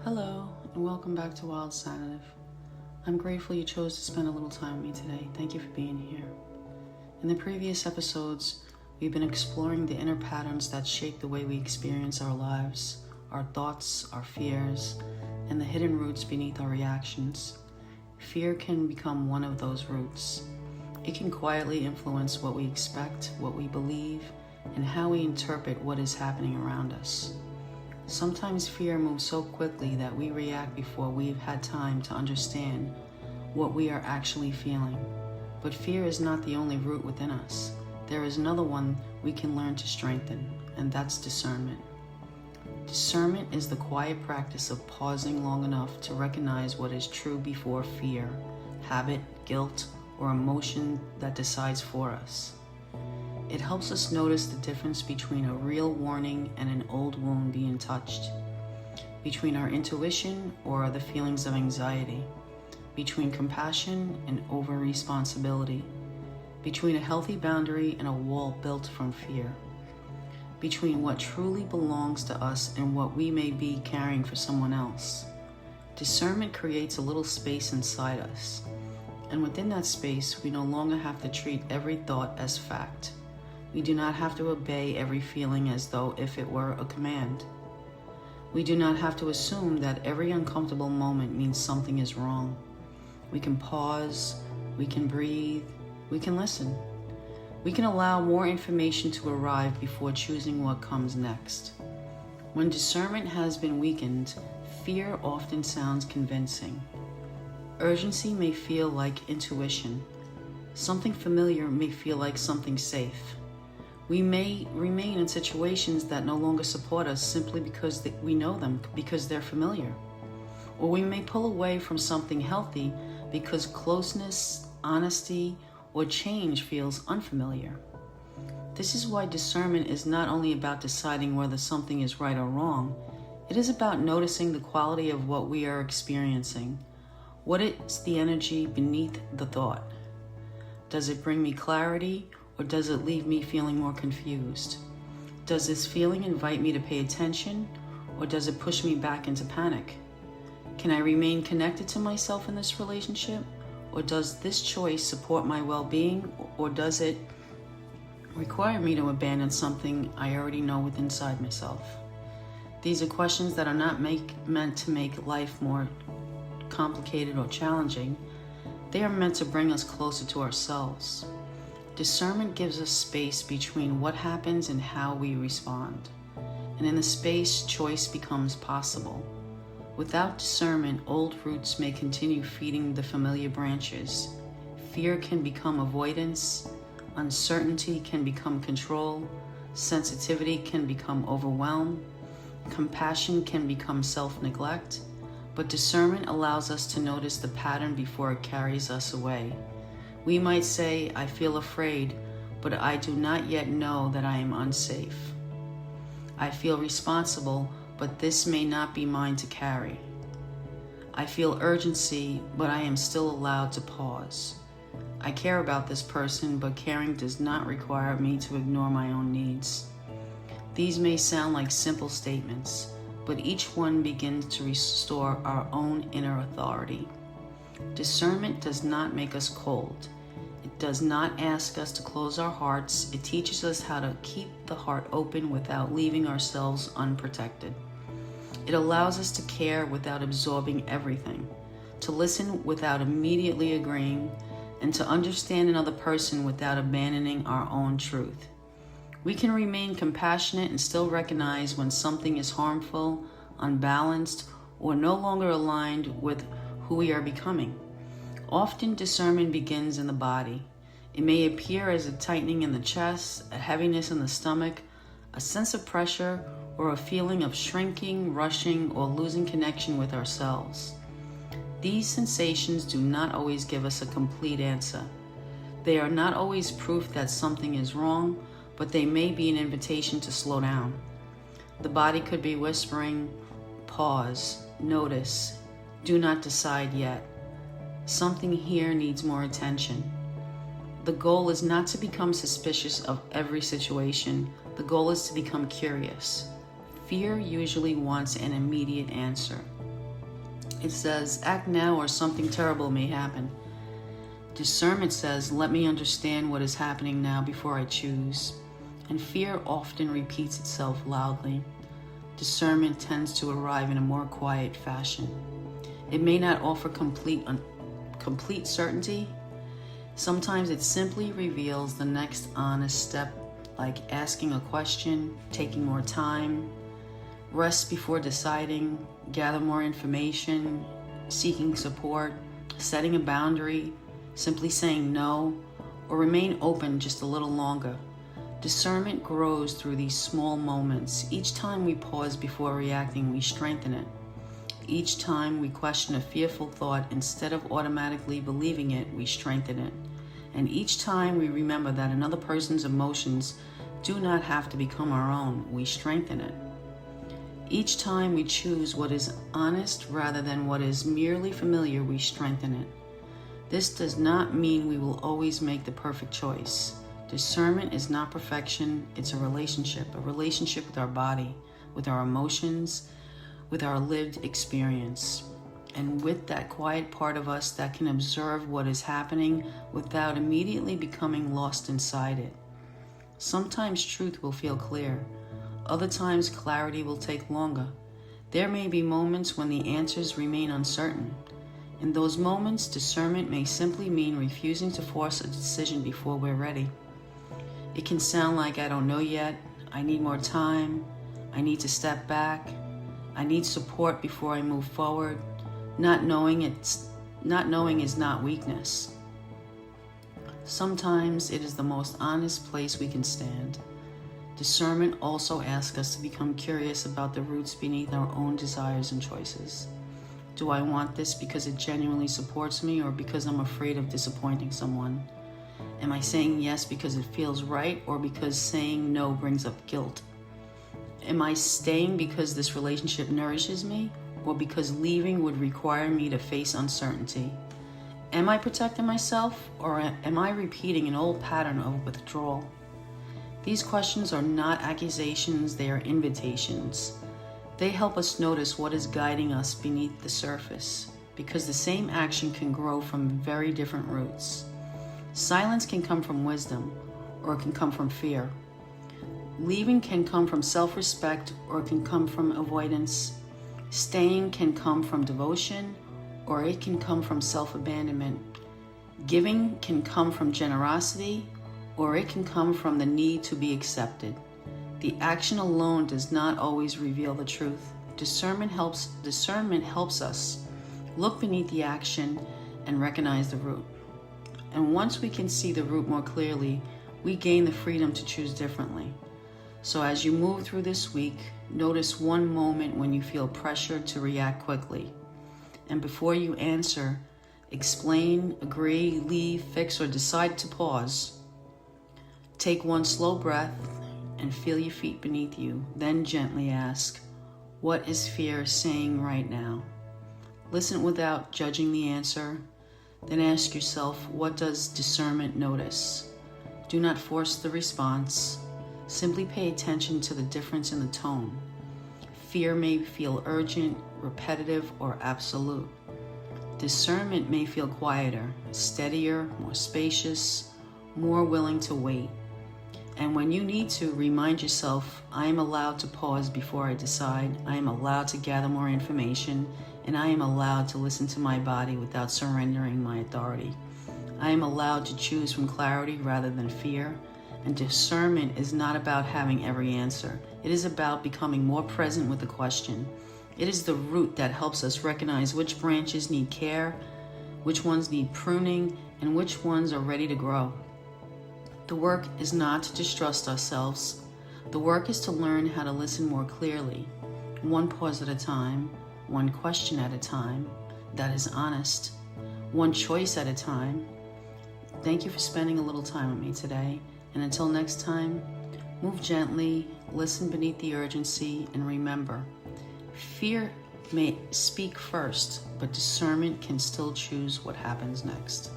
Hello, and welcome back to Wild Sanative. I'm grateful you chose to spend a little time with me today. Thank you for being here. In the previous episodes, we've been exploring the inner patterns that shape the way we experience our lives, our thoughts, our fears, and the hidden roots beneath our reactions. Fear can become one of those roots. It can quietly influence what we expect, what we believe, and how we interpret what is happening around us. Sometimes fear moves so quickly that we react before we've had time to understand what we are actually feeling. But fear is not the only root within us. There is another one we can learn to strengthen, and that's discernment. Discernment is the quiet practice of pausing long enough to recognize what is true before fear, habit, guilt, or emotion that decides for us. It helps us notice the difference between a real warning and an old wound being touched, between our intuition or the feelings of anxiety, between compassion and over-responsibility, between a healthy boundary and a wall built from fear, between what truly belongs to us and what we may be carrying for someone else. Discernment creates a little space inside us, and within that space, we no longer have to treat every thought as fact. We do not have to obey every feeling as though if it were a command. We do not have to assume that every uncomfortable moment means something is wrong. We can pause, we can breathe, we can listen. We can allow more information to arrive before choosing what comes next. When discernment has been weakened, fear often sounds convincing. Urgency may feel like intuition. Something familiar may feel like something safe. We may remain in situations that no longer support us simply because we know them, because they're familiar. Or we may pull away from something healthy because closeness, honesty, or change feels unfamiliar. This is why discernment is not only about deciding whether something is right or wrong, it is about noticing the quality of what we are experiencing. What is the energy beneath the thought? Does it bring me clarity? Or does it leave me feeling more confused? Does this feeling invite me to pay attention, or does it push me back into panic? Can I remain connected to myself in this relationship, or does this choice support my well-being, or does it require me to abandon something I already know within inside myself? These are questions that are not meant to make life more complicated or challenging. They are meant to bring us closer to ourselves. Discernment gives us space between what happens and how we respond. And in the space, choice becomes possible. Without discernment, old roots may continue feeding the familiar branches. Fear can become avoidance, uncertainty can become control, sensitivity can become overwhelm, compassion can become self-neglect, but discernment allows us to notice the pattern before it carries us away. We might say, I feel afraid, but I do not yet know that I am unsafe. I feel responsible, but this may not be mine to carry. I feel urgency, but I am still allowed to pause. I care about this person, but caring does not require me to ignore my own needs. These may sound like simple statements, but each one begins to restore our own inner authority. Discernment does not make us cold. It does not ask us to close our hearts. It teaches us how to keep the heart open without leaving ourselves unprotected. It allows us to care without absorbing everything, to listen without immediately agreeing, and to understand another person without abandoning our own truth. We can remain compassionate and still recognize when something is harmful, unbalanced, or no longer aligned with who we are becoming. Often discernment begins in the body. It may appear as a tightening in the chest, a heaviness in the stomach, a sense of pressure, or a feeling of shrinking, rushing, or losing connection with ourselves. These sensations do not always give us a complete answer. They are not always proof that something is wrong, but they may be an invitation to slow down. The body could be whispering, pause, notice, do not decide yet. Something here needs more attention. The goal is not to become suspicious of every situation. The goal is to become curious. Fear usually wants an immediate answer. It says, act now or something terrible may happen. Discernment says, let me understand what is happening now before I choose. And fear often repeats itself loudly. Discernment tends to arrive in a more quiet fashion. It may not offer complete certainty. Sometimes it simply reveals the next honest step, like asking a question, taking more time, rest before deciding, gather more information, seeking support, setting a boundary, simply saying no, or remain open just a little longer. Discernment grows through these small moments. Each time we pause before reacting, we strengthen it. Each time we question a fearful thought, instead of automatically believing it, we strengthen it. And each time we remember that another person's emotions do not have to become our own, we strengthen it. Each time we choose what is honest rather than what is merely familiar, we strengthen it. This does not mean we will always make the perfect choice. Discernment is not perfection, it's a relationship with our body, with our emotions, with our lived experience, and with that quiet part of us that can observe what is happening without immediately becoming lost inside it. Sometimes truth will feel clear, other times clarity will take longer. There may be moments when the answers remain uncertain. In those moments, discernment may simply mean refusing to force a decision before we're ready. It can sound like, I don't know yet, I need more time, I need to step back, I need support before I move forward. Not knowing is not weakness. Sometimes it is the most honest place we can stand. Discernment also asks us to become curious about the roots beneath our own desires and choices. Do I want this because it genuinely supports me, or because I'm afraid of disappointing someone? Am I saying yes because it feels right, or because saying no brings up guilt? Am I staying because this relationship nourishes me, or because leaving would require me to face uncertainty? Am I protecting myself, or am I repeating an old pattern of withdrawal? These questions are not accusations, they are invitations. They help us notice what is guiding us beneath the surface, because the same action can grow from very different roots. Silence can come from wisdom, or it can come from fear. Leaving can come from self-respect, or it can come from avoidance. Staying can come from devotion, or it can come from self-abandonment. Giving can come from generosity, or it can come from the need to be accepted. The action alone does not always reveal the truth. Discernment helps us look beneath the action and recognize the root. And once we can see the root more clearly, we gain the freedom to choose differently. So as you move through this week, notice one moment when you feel pressured to react quickly. And before you answer, explain, agree, leave, fix, or decide to pause. Take one slow breath and feel your feet beneath you. Then gently ask, what is fear saying right now? Listen without judging the answer. Then ask yourself, what does discernment notice? Do not force the response. Simply pay attention to the difference in the tone. Fear may feel urgent, repetitive, or absolute. Discernment may feel quieter, steadier, more spacious, more willing to wait. And when you need to, remind yourself, I am allowed to pause before I decide. I am allowed to gather more information, and I am allowed to listen to my body without surrendering my authority. I am allowed to choose from clarity rather than fear. And discernment is not about having every answer. It is about becoming more present with the question. It is the root that helps us recognize which branches need care, which ones need pruning, and which ones are ready to grow. The work is not to distrust ourselves. The work is to learn how to listen more clearly, one pause at a time, one question at a time that is honest, one choice at a time. Thank you for spending a little time with me today. And until next time, move gently, listen beneath the urgency, and remember, fear may speak first, but discernment can still choose what happens next.